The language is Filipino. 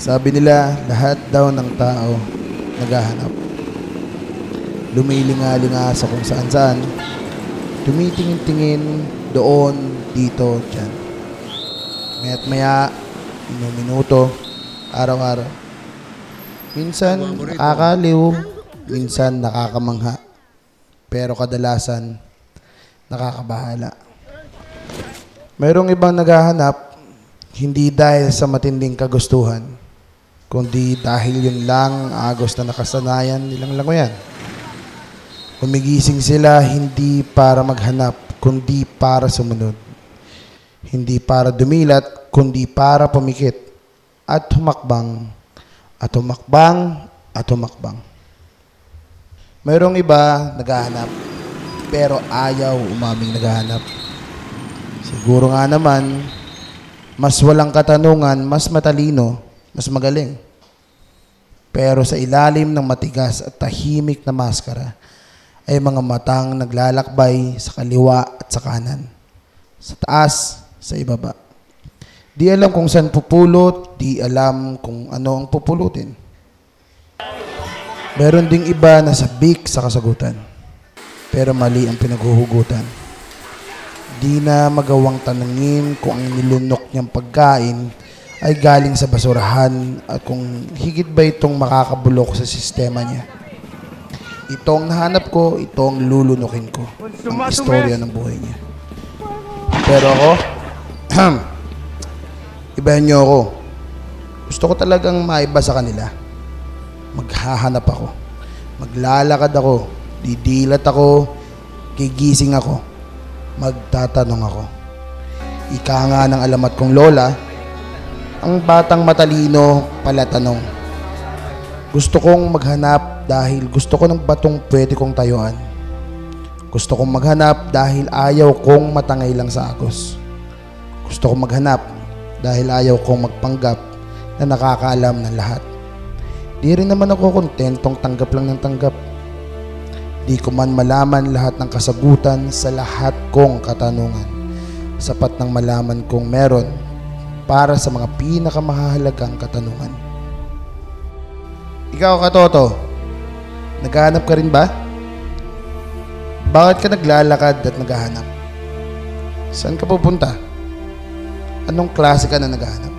Sabi nila, lahat daw ng tao naghahanap. Lumilinga-linga sa kung saan-saan. Tumitingin-tingin doon, dito, dyan. Maya't maya, minuto, araw-araw. Minsan nakakaliw, minsan nakakamangha. Pero kadalasan, nakakabahala. Mayroong ibang naghahanap, hindi dahil sa matinding kagustuhan, kundi dahil yun lang agos na nakasanayan nilang langoyan. Gumigising sila hindi para maghanap, kundi para sumunod. Hindi para dumilat, kundi para pumikit. At humakbang, at humakbang, at humakbang. Mayroong iba naghahanap, pero ayaw umaming naghahanap. Siguro nga naman, mas walang katanungan, mas matalino, mas magaling. Pero sa ilalim ng matigas at tahimik na maskara, ay mga matang naglalakbay sa kaliwa at sa kanan. Sa taas, sa ibaba. Di alam kung saan pupulot, di alam kung ano ang pupulutin. Meron ding iba na sabik sa kasagutan, pero mali ang pinaghuhugutan. Di na magawang tanungin kung ang nilunok niyang pagkain ay galing sa basurahan at kung higit ba itong makakabulok sa sistema niya. Itong nahanap ko, itong lulunukin ko. Ang istorya ng buhay niya. Pero ako, ibahin niyo ako. Gusto ko talagang maiba sa kanila. Maghahanap ako. Maglalakad ako. Didilat ako. Gigising ako. Magtatanong ako. Ika nga ng alamat kong lola, ang batang matalino pala tanong. Gusto kong maghanap dahil gusto ko ng batong pwede kong tayuan. Gusto kong maghanap dahil ayaw kong matangay lang sa agos. Gusto kong maghanap dahil ayaw kong magpanggap na nakakaalam ng lahat. Di rin naman ako kontentong tanggap lang ng tanggap. Di ko man malaman lahat ng kasagutan sa lahat kong katanungan. Sapat ng malaman kong meron para sa mga pinakamahalagang katanungan. Ikaw, Katoto, naghahanap ka rin ba? Bakit ka naglalakad at naghahanap? Saan ka pupunta? Anong klase ka na naghahanap?